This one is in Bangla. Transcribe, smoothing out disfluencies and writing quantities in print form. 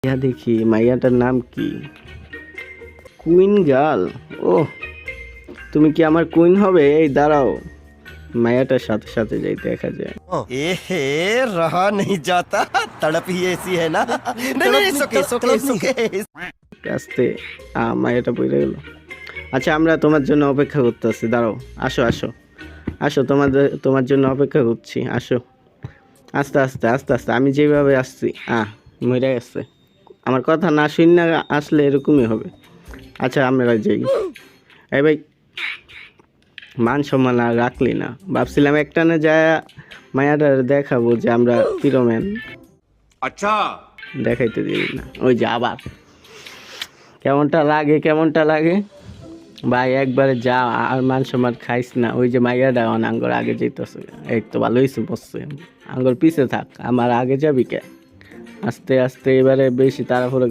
ইয়া দেখি মাইয়াটার নাম কি? Queen girl. ও, তুমি কি আমার কুইন হবে? এই দাঁড়াও, মায়াটার সাথে সাথে যাই দেখা যায়। एहे रहा नहीं जाता तड़प ही ऐसी है ना नहीं नहीं सुके सुके सुके আস্তে মায়াটা পড়ে গেল। আচ্ছা, আমরা তোমার জন্য অপেক্ষা করতেছি, দাঁড়াও, আসো আসো আসো, তোমার জন্য অপেক্ষা করছি, আসো। আস্তে আস্তে আস্তে আস্তে, আমি যেভাবে আসছি মরে গেছে। আমার কথা না শুন না আসলে এরকমই হবে। আচ্ছা, আমরা যাই। এই ভাই, মান সম্মান আর রাখলি না, ভাবছিলাম একটানে যায় মায়াটার দেখাবো যে আমরা পিরোম্যান। अच्छा দেখাইতে দিলি না, ওই যে আবার কেমনটা লাগে ভাই, একবারে যা, আর মান সম্মান খাইস না। ওই যে মাইয়াটা আঙ্গর আগে যেতেছে, এই তো ভালো হয়েছে, বসছে আঙ্গর পিছে থাক, আমার আগে যাবি কে? আস্তে আস্তে, এবারে বেশি তাড়াহুড়ো